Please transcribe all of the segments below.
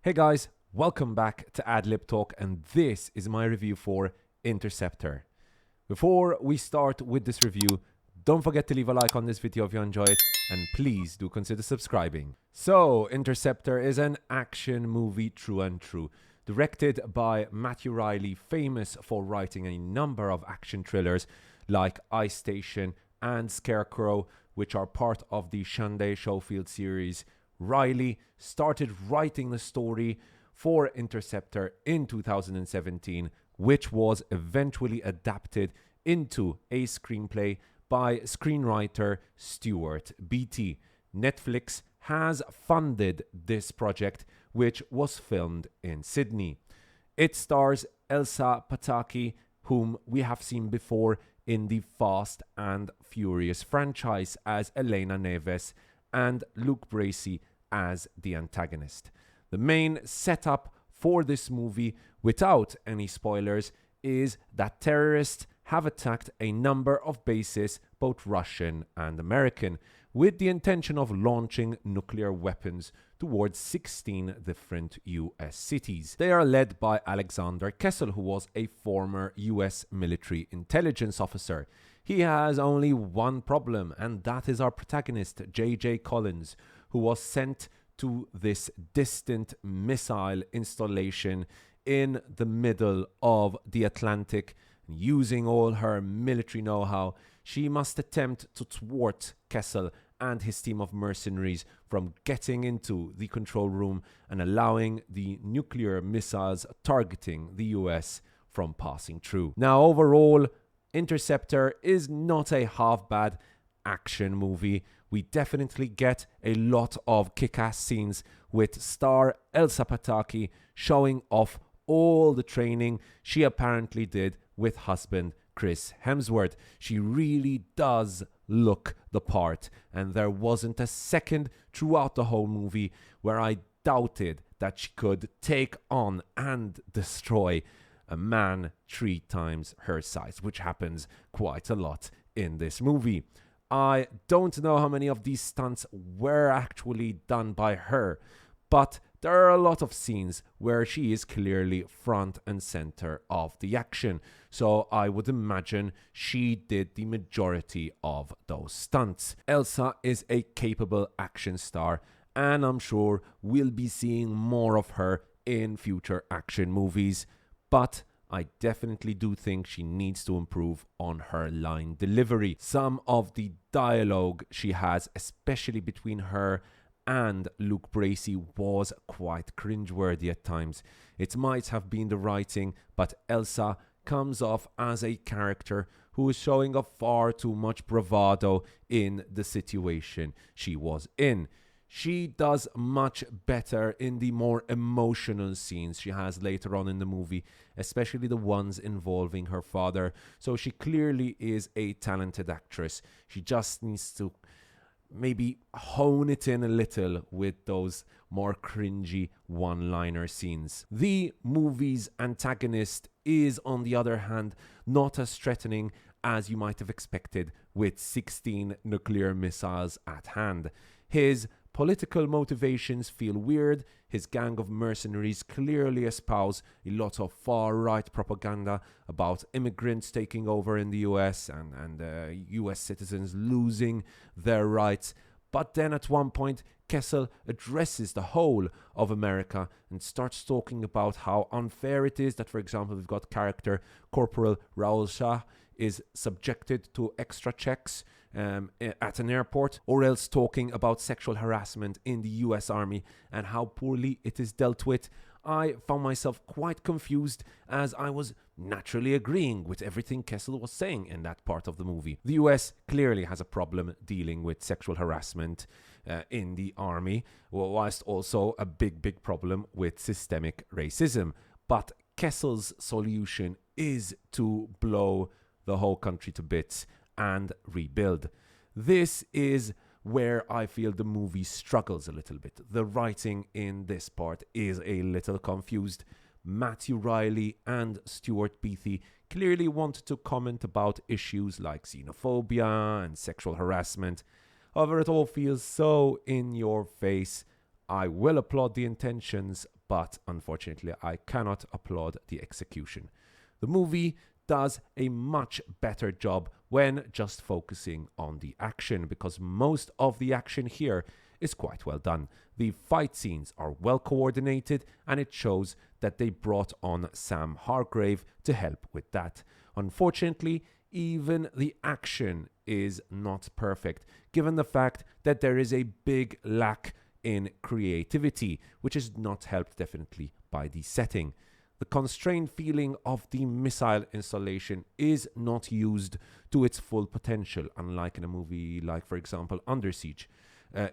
Hey guys, welcome back to Adlib Talk, and this is my review for Interceptor. Before we start with this review, don't forget to leave a like on this video if you enjoy it, and please do consider subscribing. So, Interceptor is an action movie true and true, directed by Matthew Riley, famous for writing a number of action thrillers like Ice Station and Scarecrow, which are part of the Shanday Schofield series. Riley started writing the story for Interceptor in 2017, which was eventually adapted into a screenplay by screenwriter Stuart Beattie. Netflix has funded this project, which was filmed in Sydney. It stars Elsa Pataky, whom we have seen before in the Fast and Furious franchise as Elena Neves, and Luke Bracey as the antagonist. The main setup for this movie, without any spoilers, is that terrorists have attacked a number of bases, both Russian and American, with the intention of launching nuclear weapons towards 16 different US cities. They are led by Alexander Kessel, who was a former US military intelligence officer. He has only one problem, and that is our protagonist, J.J. Collins, who was sent to this distant missile installation in the middle of the Atlantic. Using all her military know-how, she must attempt to thwart Kessel and his team of mercenaries from getting into the control room and allowing the nuclear missiles targeting the US from passing through. Now, overall, Interceptor is not a half-bad action movie. We definitely get a lot of kick-ass scenes with star Elsa Pataky showing off all the training she apparently did with husband Chris Hemsworth. She really does look the part, and there wasn't a second throughout the whole movie where I doubted that she could take on and destroy a man 3 times her size, which happens quite a lot in this movie. I don't know how many of these stunts were actually done by her, but there are a lot of scenes where she is clearly front and center of the action, so I would imagine she did the majority of those stunts. Elsa is a capable action star, and I'm sure we'll be seeing more of her in future action movies, but I definitely do think she needs to improve on her line delivery. Some of the dialogue she has, especially between her and Luke Bracey, was quite cringeworthy at times. It might have been the writing, but Elsa comes off as a character who is showing off far too much bravado in the situation she was in. She does much better in the more emotional scenes she has later on in the movie, especially the ones involving her father. So she clearly is a talented actress. She just needs to maybe hone it in a little with those more cringy one-liner scenes. The movie's antagonist is, on the other hand, not as threatening as you might have expected with 16 nuclear missiles at hand. His political motivations feel weird. His gang of mercenaries clearly espouse a lot of far-right propaganda about immigrants taking over in the US and US citizens losing their rights. But then at one point, Kessel addresses the whole of America and starts talking about how unfair it is that, for example, we've got character Corporal Raoul Shah is subjected to extra checks at an airport, or else talking about sexual harassment in the US Army and how poorly it is dealt with. I found myself quite confused, as I was naturally agreeing with everything Kessel was saying in that part of the movie. The US clearly has a problem dealing with sexual harassment in the army, whilst also a big problem with systemic racism. But Kessel's solution is to blow the whole country to bits and rebuild. This is where I feel the movie struggles a little bit. The writing in this part is a little confused. Matthew Riley and Stuart Beattie clearly want to comment about issues like xenophobia and sexual harassment. However, it all feels so in your face. I will applaud the intentions, but unfortunately I cannot applaud the execution. The movie does a much better job when just focusing on the action, because most of the action here is quite well done. The fight scenes are well coordinated, and it shows that they brought on Sam Hargrave to help with that. Unfortunately, even the action is not perfect, given the fact that there is a big lack in creativity, which is not helped definitely by the setting. The constrained feeling of the missile installation is not used to its full potential, unlike in a movie like, for example, Under Siege,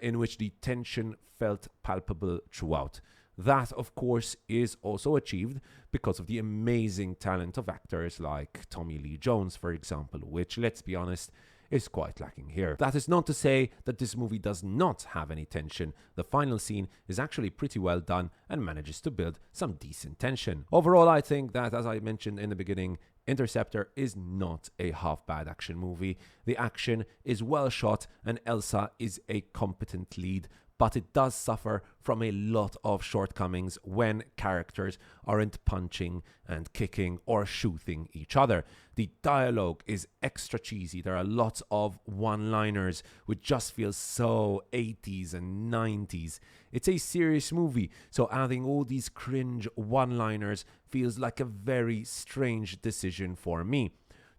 in which the tension felt palpable throughout. That, of course, is also achieved because of the amazing talent of actors like Tommy Lee Jones, for example, which, let's be honest, is quite lacking here. That is not to say that this movie does not have any tension. The final scene is actually pretty well done and manages to build some decent tension. Overall, I think that, as I mentioned in the beginning, Interceptor is not a half-bad action movie. The action is well shot and Elsa is a competent lead, but it does suffer from a lot of shortcomings when characters aren't punching and kicking or shooting each other. The dialogue is extra cheesy. There are lots of one-liners which just feel so 80s and 90s. It's a serious movie, so adding all these cringe one-liners feels like a very strange decision for me.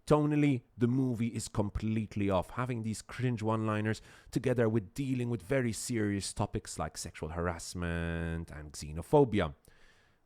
Tonally, the movie is completely off, having these cringe one-liners together with dealing with very serious topics like sexual harassment and xenophobia.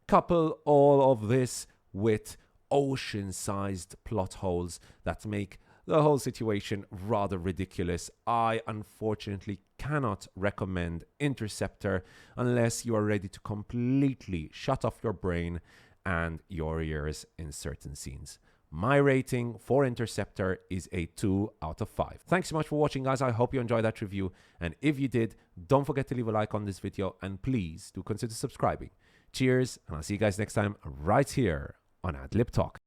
Couple all of this with ocean-sized plot holes that make the whole situation rather ridiculous. I unfortunately cannot recommend Interceptor unless you are ready to completely shut off your brain and your ears in certain scenes. My rating for Interceptor is a 2 out of 5. Thanks so much for watching, guys. I hope you enjoyed that review. And if you did, don't forget to leave a like on this video. And please do consider subscribing. Cheers, and I'll see you guys next time right here on AdLib Talk.